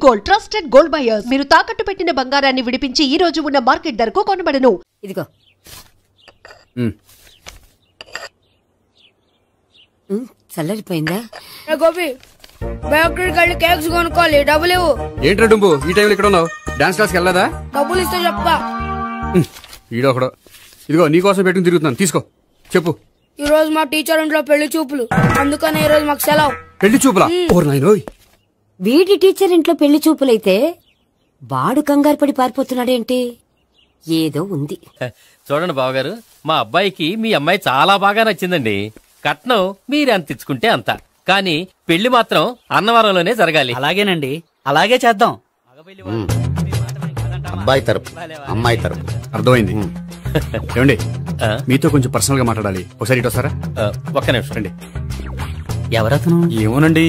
Gold, trusted gold buyers. మీరు తాకట్టు పెట్టిన బంగారాన్ని విడిపించి ఈ రోజు ఉన్న మార్కెట్ ధరకు కొనబడను. ఇదిగో చల్లరిపోయిందా? గోపి బేకరీకి వెళ్ళి కేక్స్ కొనుక్కోవాలి, డబ్బులు ఇవ్వు. ఏంట్రా డుంబు ఈ టైంలో ఇక్కడ ఉన్నావు? డాన్స్ క్లాస్కి వెళ్ళదా? డబ్బులు ఇస్తే చెప్తా. ఈడొకడు. ఇదిగో నీకోసం పెట్టుకుని తిరుగుతున్నాను, తీసుకో. చెప్పు. ఈ రోజు మా టీచర్ ఇంట్లో పెళ్లి చూపులు, అందుకని ఈ రోజు మాకు సెలవు. పెళ్లి చూపులా? ఓర్ నాయనోయ్. వీడి టీచర్ ఇంట్లో పెళ్లి చూపులైతే వాడు కంగారు పడి పారిపోతున్నాడేంటి? ఏదో ఉంది. చూడండి బావగారు, మా అబ్బాయికి మీ అమ్మాయి చాలా బాగా నచ్చిందండి. కట్నం మీరెంత ఇచ్చుకుంటే అంత, కానీ పెళ్లి మాత్రం అన్నవరంలోనే జరగాలి. అలాగేనండి, అలాగే చేద్దాం. అబ్బాయి తరపు అమ్మాయి తరపు. అర్థమైంది. ఏమండి, మీతో కొంచెం పర్సనల్ గా మాట్లాడాలి. ఒకసారి ఇటు వస్తారా? ఒక్క నిమిషం రండి. ఎవరతను? ఏమోనండి.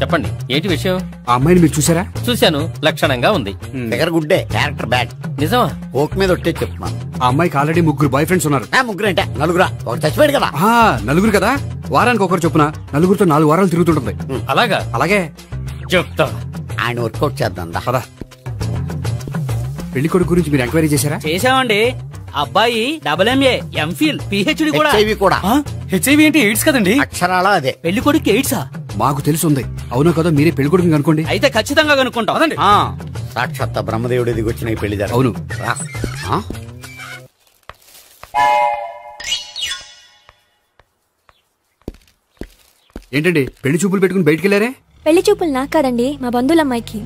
చెప్పండి, ఏంటి విషయం? ఆ అమ్మాయిని మీరు చూసారా? చూశాను, లక్షణంగా ఉంది. దగ్గర గుడ్డే, క్యారెక్టర్ బ్యాడ్. నిజమా? ఓక్ మీద ఒట్టే చెప్తున్నాను. ఆ అమ్మాయికి ఆల్రెడీ 3 బాయ్ ఫ్రెండ్స్ ఉన్నారు. ముగ్గురు అంటే నలుగురా? ఒకటి చచ్చిపోయాడు కదా. నలుగురు కదా, వారానికి ఒకరు చొప్పున నలుగురితో 4 వారాలు తిరుగుతుంటుంది. అలాగా? అలాగే చెప్తా. ఆయన వర్కౌట్ చేద్దాం పదా. పెళ్లి కొడుకు గురించి మీరు ఎంక్వైరీ చేశారా? చేశామండి. అబ్బాయి MA, MPhil, PhD కూడా. హెచ్ఐవి కూడా. హెచ్ఐవి ఏంటి? ఎయిడ్స్ కదండి. అక్షరాల అదే. పెళ్లి కొడుకు ఎయిడ్సా? మాకు తెలుసుంది. అవునో కదా, మీరే పెళ్లి కొడుకుని అనుకోండి. అయితే ఖచ్చితంగా కనుక్కుంటాం. సాక్షాత్ బ్రహ్మదేవుడు దిగి వచ్చిన ఈ పెళ్లి జరగదు. అవును. ఏంటండి పెళ్లి చూపులు పెట్టుకుని బయటికి వెళ్ళారే? పెళ్లి చూపులు నాకు కాదండి, మా బంధువుల అమ్మాయికి.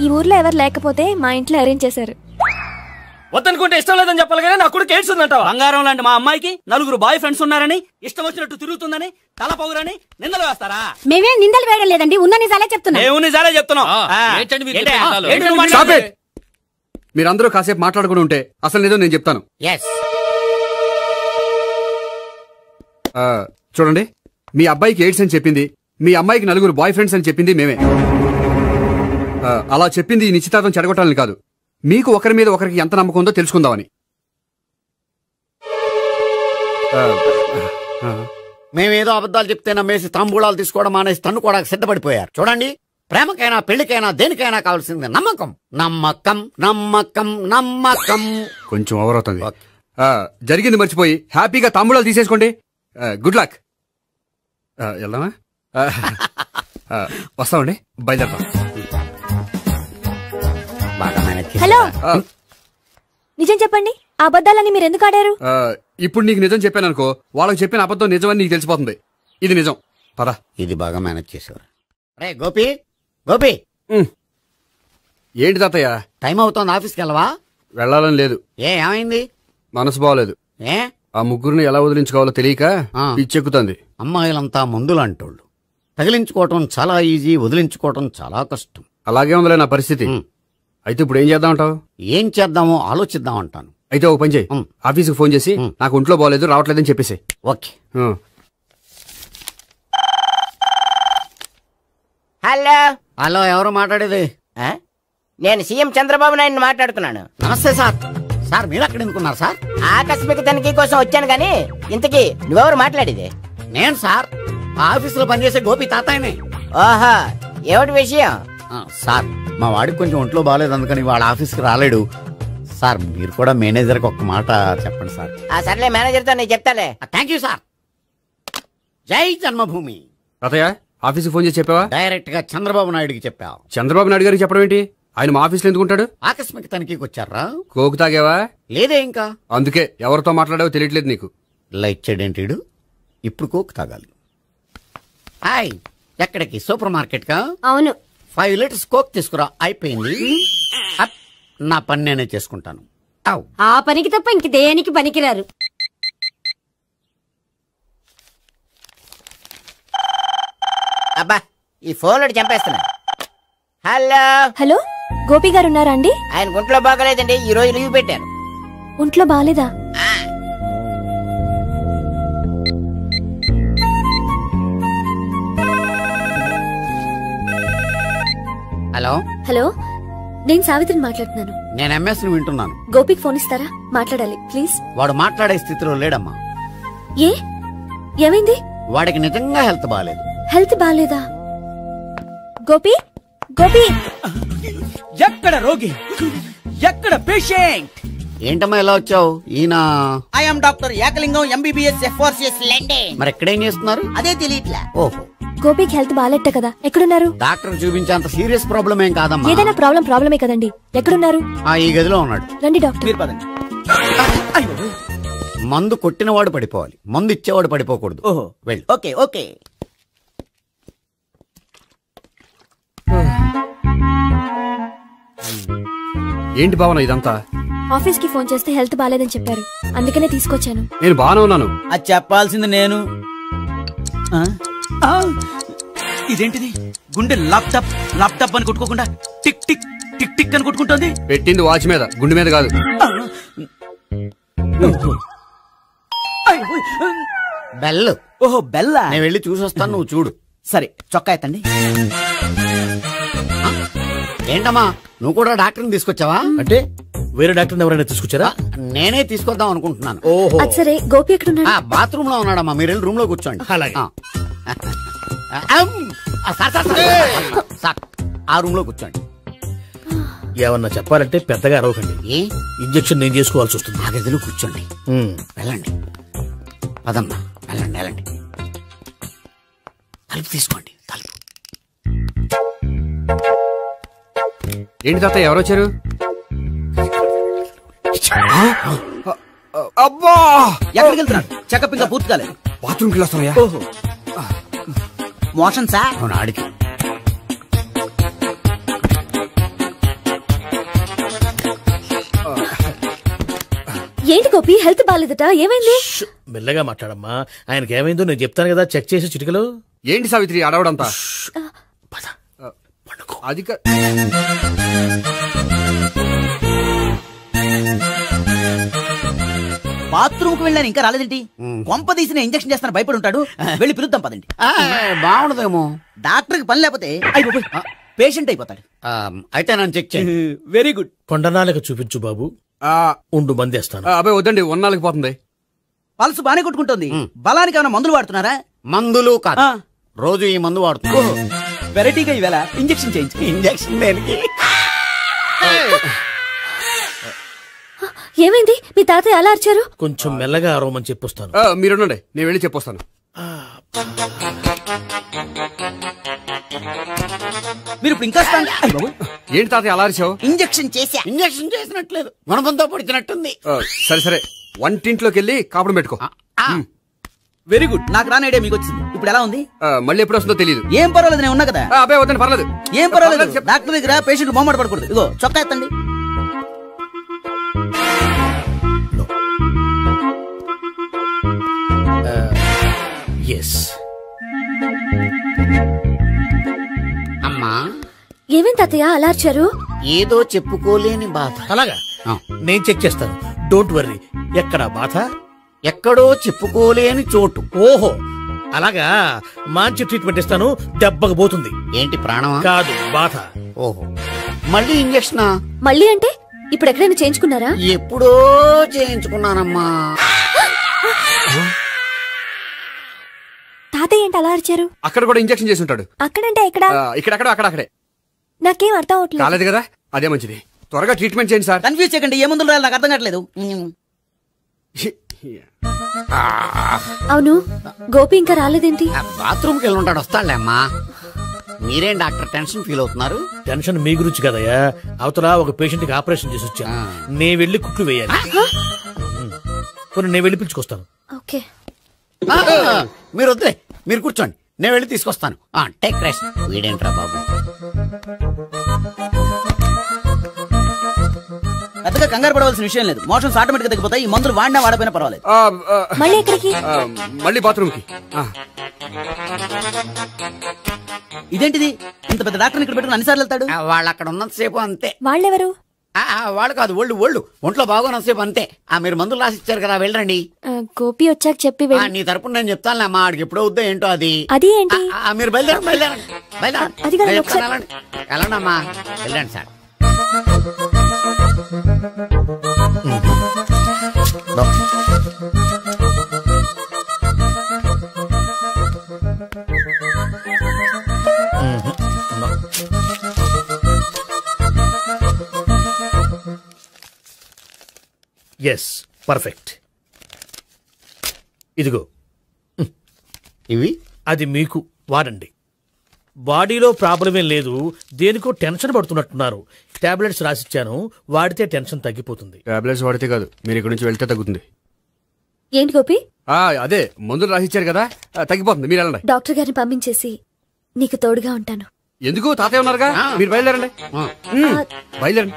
ఈ ఊర్లో ఎవరు లేకపోతే మా ఇంట్లో అరేంజ్ చేశారు. వద్దనుకుంటే ఇష్టం లేదని చెప్పాలి కానీ నా కూడా కేడ్స్ ఉందంటావా? బంగారం లాంటి మా అమ్మాయికి 4 బాయ్ ఫ్రెండ్స్ ఉన్నారని, ఇష్టం వచ్చినట్టు తిరుగుతుందని, తల పౌరని నిందలు వేస్తారా? మేమే నిందలు వేయడం లేదండి, ఉన్న నిజాలే చెప్తున్నాం. మీరందరూ కాసేపు మాట్లాడుకుని ఉంటే అసలు నిజం నేను చెప్తాను. చూడండి, మీ అబ్బాయికి ఎయిడ్స్ అని చెప్పింది, మీ అమ్మాయికి 4 బాయ్ ఫ్రెండ్స్ అని చెప్పింది మేమే. అలా చెప్పింది ఈ నిశ్చితార్థం చెడగొట్టాలని కాదు, మీకు ఒకరి మీద ఒకరికి ఎంత నమ్మకం ఉందో తెలుసుకుందామని. మేమేదో అబద్ధాలు చెప్తే నమ్మేసి తాంబూలాలు తీసుకోవడం మానేసి తన్నుకోవడానికి సిద్ధపడిపోయారు. చూడండి, ప్రేమకైనా పెళ్లికైనా దేనికైనా కావాల్సింది నమ్మకం. నమ్మకం నమ్మకం నమ్మకం. కొంచెం ఓవర్ అవుతుంది. జరిగింది మర్చిపోయి హ్యాపీగా తాంబూలాలు తీసేసుకోండి. Good luck. వెళ్దామా? వస్తామండి, బయలుదేరతాం. హలో, నిజం చెప్పండి, ఆ అబద్ధాలని మీరు ఎందుకు ఆడారు? ఇప్పుడు నీకు నిజం చెప్పాను అనుకో, వాళ్ళకి చెప్పిన అబద్ధం నిజమని నీకు తెలిసిపోతుంది. ఇది నిజం, పద. ఇది బాగా మేనేజ్ చేసేవారు. రే గోపి, గోపి. ఏంటి తాతయ్య? టైం అవుతోంది, ఆఫీస్కి వెళ్ళవా? వెళ్ళాలని లేదు. ఏమైంది? మనసు బాగోలేదు. ఆ ముగ్గురిని ఎలా వదిలించుకోవాలో తెలియక పిచ్చెక్కుతుంది. అమ్మాయిలంతా మందులాంటోళ్ళు. తగిలించుకోవటం చాలా ఈజీ, వదిలించుకోవటం చాలా కష్టం. అలాగే ఉందిలే నా పరిస్థితి. అయితే ఇప్పుడు ఏం చేద్దామంటావు? ఏం చేద్దామో ఆలోచిద్దాం అంటాను. అయితే ఒక పని చేయి, ఆఫీస్కి ఫోన్ చేసి నాకు ఒంట్లో బాగోలేదు రావట్లేదని చెప్పేసి. ఓకే. హలో. హలో, ఎవరు మాట్లాడేది? నేను సీఎం చంద్రబాబు నాయుడు మాట్లాడుతున్నాను. నమస్తే సార్. సార్ మీరు అక్కడ ఎందుకున్నారు సార్? ఆకస్మిక తనిఖీ కోసం వచ్చాను గాని, ఇంతకీ నువ్వెవరు మాట్లాడేది? నేను సార్, ఆఫీసులో పనిచేసే గోపి తాతాయనే. ఓహో, ఏమిటి విషయం? సార్, మా వాడికి కొంచెం ఒంట్లో బాగాలేదు, అందుకని వాళ్ళ ఆఫీస్కి రాలేడు. సార్, మీరు కూడా మేనేజర్కి ఒక మాట చెప్పండి సార్. సర్లే, మేనేజర్తో నేను చెప్తాలే. Thank you sir. జై జన్మభూమి. తాతయ్య, ఆఫీస్కి ఫోన్ చేసి చెప్పావా? డైరెక్ట్ గా చంద్రబాబు నాయుడుకి చెప్పావు. చంద్రబాబు నాయుడు గారికి చెప్పడం ఏంటి? ఆయన మా ఆఫీస్లో ఎందుకుంటాడు? ఆకస్మిక తనిఖీకి వచ్చారా? కోకు తాగావా? లేదే ఇంకా. అందుకే ఎవరితో మాట్లాడావో తెలియట్లేదు నీకు. లైట్ చేయడేంటిడు? ఇప్పుడు కోక్ తాగాలి. హాయ్, ఎక్కడికి? సూపర్ మార్కెట్ కా? అవును. 5 లీటర్స్ కోక్ తీసుకురా. అయిపోయింది. నా పని నేనే చేసుకుంటాను. ఆ పనికి తప్ప ఇంక దేనికి పనికిరారు. అబ్బా, ఈ ఫోన్లో చంపేస్తున్నా. హలో. హలో, గోపి గారు ఉన్నారా అండి? ఆయన ఒంట్లో బాగలేదండి, ఈ రోజు లీవ్ పెట్టారు. ఒంట్లో బాగాలేదా? హలో. హలో, నేను సావిత్రిని మాట్లాడుతున్నాను. నేను ఎంఎస్ని వింటున్నాను. గోపికి ఫోన్ ఇస్తారా? మాట్లాడాలి ప్లీజ్. వాడు మాట్లాడే స్థితిలో లేడమ్మా. ఏ, ఏమైంది? వాడికి నిజంగా హెల్త్ బాగాలేదు. హెల్త్ బాగాలేదా? గోపి, గోపి ఎక్కడ రోగి, ఎక్కడ పేషెంట్? ఏంటమ్మా ఎలా వచ్చావు? ఈయన I'm doctor Ekalingam MBBS FRCS London. మరి ఎక్కడేం చేస్తున్నారు? అదే తెలియట్లా. ఓహో, గోపికి హెల్త్ బాగాలెట్ట కదా, ఎక్కడున్నారు? డాక్టర్ చూపించేంత సీరియస్ ప్రాబ్లం ఏం కాదమ్మా. ఏదైనా ప్రాబ్లమే కదండి. ఎక్కడున్నారు? ఈ గదిలో ఉన్నాడు. రండి డాక్టర్. మీరు పదండి. మందు కొట్టినవాడు పడిపోవాలి, మందు ఇచ్చేవాడు పడిపోకూడదు. ఓహో, వెళ్ళు. Okay okay. ఏంటి భావన ఇదంతా? ఆఫీస్ కి ఫోన్ చేస్తే హెల్త్ బాగాలేదని చెప్పారు, అందుకనే తీసుకొచ్చాను. నేను బాగానే ఉన్నాను. అది చెప్పాల్సింది నేను. ఇదేంటిది? గుండె లాప్టాప్ లాప్టాప్ అని కొట్టుకోకుండా టిక్ టిక్ టిక్ టిక్ అని కొట్టుకుంటుంది. పెట్టింది వాచ్ మీద, గుండె మీద కాదు. బెల్. ఓహో, బెల్లా. నేను వెళ్ళి చూసొస్తాను, నువ్వు చూడు. సరే, చొక్కా ఎత్తండి. ఏంటమ్మా, నువ్వు కూడా డాక్టర్ని తీసుకొచ్చావా? అంటే వేరే డాక్టర్ ఎవరైనా తీసుకొచ్చారా? నేనే తీసుకొద్దాం అనుకుంటున్నాను. ఓహో, అది సరే, గోపి ఎక్కడున్నాడు? బాత్రూమ్ లో ఉన్నాడమ్మా, మీరు వెళ్ళి రూమ్ లో కూర్చోండి. అలాగే. సార్, ఆ రూమ్ లో కూర్చోండి. ఏమన్నా చెప్పాలంటే పెద్దగా అరవకండి. ఏ ఇంజెక్షన్ నేను చేసుకోవాల్సి వస్తుంది. ఆ గదిలో కూర్చోండి. వెళ్ళండి, పదమ్మా, వెళ్ళండి వెళ్ళండి. తలుపు తీసుకోండి, తలుపు. ఏంటి తాత, ఎవరు వచ్చారు? అబ్బా, ఎక్కడికి వెళ్తున్నాడు? చెకప్ ఇంకా పూర్తి కాలేదు. బాత్రూమ్కి వెళ్ళొస్తానయ్యా. ఓహో, మోషన్ సార్. అవును, ఆడికి. ఏంటి గోపి, హెల్త్ బాగాలేదట, ఏమైంది? మెల్లగా మాట్లాడమ్మా. ఆయనకి ఏమైందో నేను చెప్తాను కదా, చెక్ చేసి చిటికలు. ఏంటి సావిత్రి అడవడంతా? అది బాత్రూమ్ కు వెళ్ళాను, ఇంకా రాలేదేంటి? కొంప తీసిన ఇంజక్షన్ చేస్తాను భయపడి ఉంటాడు. వెళ్ళి పిలుద్దాం పదండి. బాగుండదేమో. డాక్టర్ కి పని లేకపోతే పేషెంట్ అయిపోతాడు. అయితే నన్ను చెక్ చేయండి. Very good. కొండనాలకు చూపించు బాబు. ఉండు, మందేస్తాను. అబ్బాయి వద్దండి, ఉన్నాళ్ళకి పోతుంది. పల్స్ బానే కొట్టుకుంటుంది. బలానికి ఏమైనా మందులు వాడుతున్నారా? మందులు కాదు, రోజు ఈ మందు వాడుతున్నా. వెరైటీగా ఈవేళ ఇంజక్షన్ చేయించు. ఇంజక్షన్ దేనికి? ఏమైంది? మీ తాతయ్య అలా అరిచారు? కొంచెం మెల్లగా అరవమని చెప్పొస్తాను. మీరుండండి, నేను వెళ్ళి చెప్పొస్తాను. మీరు ఇప్పుడు ఇంకా ఏంటి తాతయ్య అలా అరిచావు? ఇంజక్షన్ చేసా. ఇంజక్షన్ చేసినట్లేదు, గుణపంతో పొడిచినట్టుంది. సరే సరే, వంటింట్లోకి వెళ్ళి కాపుడు పెట్టుకో. Very good. నాకు రాని ఐడియా మీకు వచ్చింది. ఇప్పుడు ఎలా ఉంది? మళ్ళీ ఎప్పుడు వస్తుందో తెలియదు. ఏం పర్వాలేదు, నేను ఉన్నా కదా. అబ్బాయి వద్దండి, పర్లేదు. ఏం పర్వాలేదు. డాక్టర్ దగ్గర పేషెంట్ మొహమాట పడకూడదు. ఇగో చొక్కా ఎత్తండి. అమ్మా, ఏమేం తాతయ్య అలా అరిచారు? ఏదో చెప్పుకోలేని బాధ. అలాగా, నేను చెక్ చేస్తాను. Don't worry. ఎక్కడ బాధ? ఎక్కడో చెప్పుకోలేని చోటు. ఓహో, అలాగా. మంచి ట్రీట్మెంట్ ఇస్తాను, దెబ్బకు పోతుంది. ఏంటి, ప్రాణమా? కాదు, బాధ. ఓహో, మళ్ళీ ఇంజక్షనా? మళ్ళీ అంటే ఇప్పుడు ఎక్కడైనా చేయించుకున్నారా? ఎప్పుడో చేయించుకున్నానమ్మా. తాతయ్య ఏంటి అలా అరిచారు? అక్కడ కూడా ఇంజక్షన్ చేసి ఉంటాడు. అక్కడంటే ఎక్కడ? ఇక్కడక్కడ అక్కడక్కడే. నాకేం అర్థం అవట్లేదు. కాలేదు కదా, అదే మంచిది. త్వరగా ట్రీట్మెంట్ చేయండి సార్. కన్ఫ్యూజ్ చేయకండి. ఏ మందులు రాయాలి నాకు అర్థం కావట్లేదు. అవును, గోపి ఇంకా రాలేదేంటి? బాత్రూమ్కి వెళ్ళి ఉంటాడు, వస్తాడులే అమ్మా. మీరేం డాక్టర్ టెన్షన్ ఫీల్ అవుతున్నారు? టెన్షన్ మీ గురించి కదయ్యా. అవతల ఒక పేషెంట్ కి ఆపరేషన్ చేసి వచ్చా, నేను వెళ్ళి కుట్లు వేయాలి. నేను వెళ్ళి పిలుచుకొస్తాను. ఓకే, మీరు వద్దులే, మీరు కూర్చోండి, నేను వెళ్ళి తీసుకొస్తాను. Take rest. వీడేంట్రా బాబు, పెద్దగా కంగారు పడవలసిన విషయం లేదు. మోషన్స్ ఆటోమేటిక్ గా తగ్గిపోతాయి. ఈ మందులు వాడినా వాడపోయినా పర్వాలేదు. మళ్ళీ ఎక్కడికి? మళ్ళీ బాత్రూమ్ కి. ఇదేంటిది, ఇంత పెద్ద డాక్టర్ ఇక్కడ పెట్టుకుని అన్నిసార్లు వెళ్తాడు? వాళ్ళు అక్కడ ఉన్నంతసేపు అంతే. వాళ్ళెవరు? వాళ్ళు కాదు, ఒళ్ళు ఒంట్లో బాగోనంతసేపు అంతే. మీరు మందులు రాసి ఇచ్చారు కదా, వెళ్ళండి. గోపి వచ్చాక చెప్పి నీ తరపున నేను చెప్తానులే అమ్మా, ఆడికి ఎప్పుడో వద్దో ఏంటో అది. అది ఏంటి? మీరు బయలుదేరండి. వెళ్ళండి అమ్మా, వెళ్ళండి సార్. Yes perfect. ఇదిగో ఇవి అది మీకు వాడండి. బాడీలో ప్రాబ్లం ఏం లేదు, దేనికో టెన్షన్ పడుతున్నట్టున్నారు. టాబ్లెట్స్ రాసిచ్చాను, వాడితే టెన్షన్ తగ్గిపోతుంది. టాబ్లెట్స్ వాడితే కాదు, మీరు ఇక్కడ నుంచి వెళ్తే తగ్గుతుంది. ఏంటి గోపి? అదే మందులు రాసిచ్చారు కదా, తగ్గిపోతుంది. మీరు వెళ్ళండి. డాక్టర్ గారిని పంపించేసి నీకు తోడుగా ఉంటాను. ఎందుకు? తాతయ్య ఉన్నారుగా, మీరు బయలుదేరండి. బయలుదేరండి.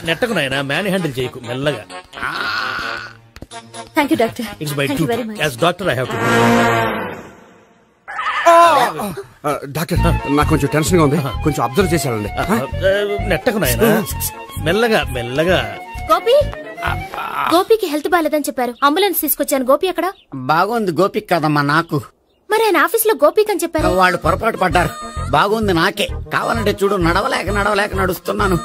నెట్టకు నాయనా, మ్యాన్ హ్యాండిల్ చేయకు, మెల్లగా. Thank you doctor. It's my duty as doctor. I have to. Doctor, నాకు కొంచెం టెన్షన్ గా ఉంది, కొంచెం అబ్జర్వ్ చేసేయాలండి. నెట్టకు నాయనా, మెల్లగా మెల్లగా. గోపి, గోపికి హెల్త్ బాలేదని చెప్పారు, అంబులెన్స్ తీసుకొచ్చాను. గోపి ఎక్కడ? బాగుంది గోపిక్ కదమ్మా నాకు. మరి ఆయన ఆఫీస్ లో గోపిక్ అని చెప్పారు. వాళ్ళు పొరపాటు పడ్డారు. బాగుంది నాకే. కావాలంటే చూడు, నడవలేక నడుస్తున్నాను.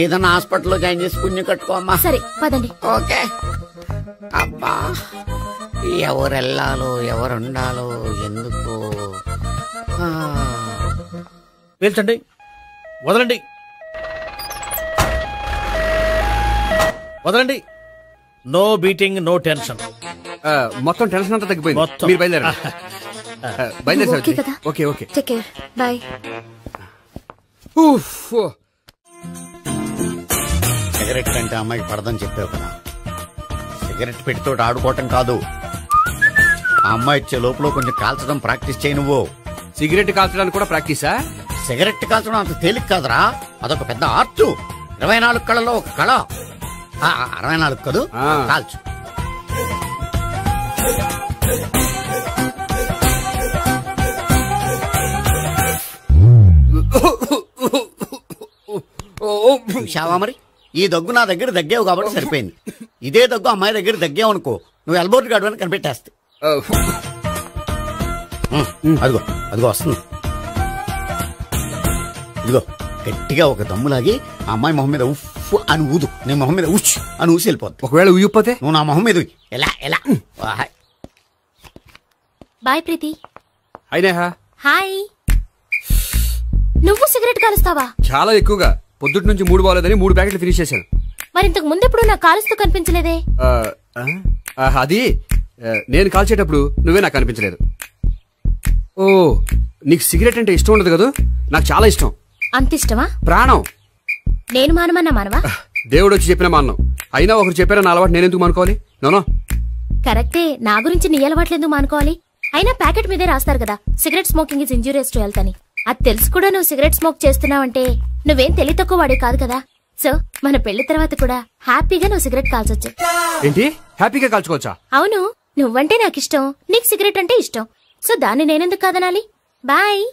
ఏదన్నా హాస్పిటల్లో జాయిన్ చేసి పుణ్యం కట్టుకోమ్మా. సరే పదండి. ఓకే. అబ్బా, ఎవరెళ్ళాలో ఎవరుండాలో ఎందుకు. పేల్చండి, వదలండి, వదలండి. No beating, no tension. మొత్తం టెన్షన్ అంతా తగ్గిపోయింది. మీరు బయలుదేరండి. బయలుదేరి. Okay okay, take care, bye. Cigarette అంటే అమ్మాయికి పడదని చెప్పావు కదా. సిగరెట్ పెట్టితో ఆడుకోవటం కాదు, ఆ అమ్మాయి ఇచ్చే లోపల కొంచెం కాల్చడం ప్రాక్టీస్ చేయి. నువ్వు సిగరెట్ కాల్చడానికి కూడా ప్రాక్టీసా? సిగరెట్ కాల్చడం అంత తేలిక కాదురా, అదొక పెద్ద ఆర్ట్. 24 కళలో ఒక కళ. 64 కదూ, కాల్చు. చూశావా మరి, ఈ దగ్గు నా దగ్గర దగ్గేవు కాబట్టి సరిపోయింది. ఇదే దగ్గు అమ్మాయి దగ్గర దగ్గేవు అనుకో, నువ్వు ఎల్బోర్డ్ గాడు అని కనిపెట్టేస్తే. అదిగో అదిగో వస్తుంది. ఇదిగో గట్టిగా ఒక దమ్ములాగి ఆ అమ్మాయి మొహం మీద ఉఫ్ అని ఊదు. నీ మొహం మీద ఉచ్ అని ఊసి వెళ్ళిపోద్ది. ఒకవేళ ఊయకపోతే నువ్వు నా మొహం మీద ఎలా ఎలా. బాయ్ ప్రీతి. అయినా హాయ్. నువ్వు సిగరెట్ కాలుస్తావా? చాలా ఎక్కువగా. పొద్దుటి నుంచి 3 బాలేదని 3 ప్యాకెట్లు ఫినిష్ చేశాను. మరి ఇంతకు ముందెప్పుడు నాకు కాలుస్తూ కనిపించలేదే? అది నేను కాల్చేటప్పుడు నువ్వే నాకు కనిపించలేదు. ఓ, నీకు సిగరెట్ అంటే ఇష్టం ఉండదు కదా? నాకు చాలా ఇష్టం. అంత ఇష్టమా? ప్రాణం. నేను మానమన్నా మానవా? దేవుడు వచ్చి చెప్పిన మానం. అయినా ఒకరు చెప్పారా నా అలవాటు నేనెందుకు మానుకోవాలి? నోనో కరెక్టే, నా గురించి నీ అలవాట్లు ఎందుకు మానుకోవాలి? అయినా ప్యాకెట్ మీదే రాస్తారు కదా, cigarette smoking is injurious to health అని. అది తెలుసు కూడా నువ్వు సిగరెట్ స్మోక్ చేస్తున్నావంటే నువ్వేం తెలివి తక్కువ వాడే కాదు కదా. సో మన పెళ్లి తర్వాత కూడా హ్యాపీగా నువ్వు సిగరెట్ కాల్చొచ్చు. ఏంటి? హ్యాపీగా కాల్చుకోవచ్చా? అవును, నువ్వంటే నాకు ఇష్టం, నీకు సిగరెట్ అంటే ఇష్టం. సో దాన్ని నేనెందుకు కాదనాలి? బాయ్.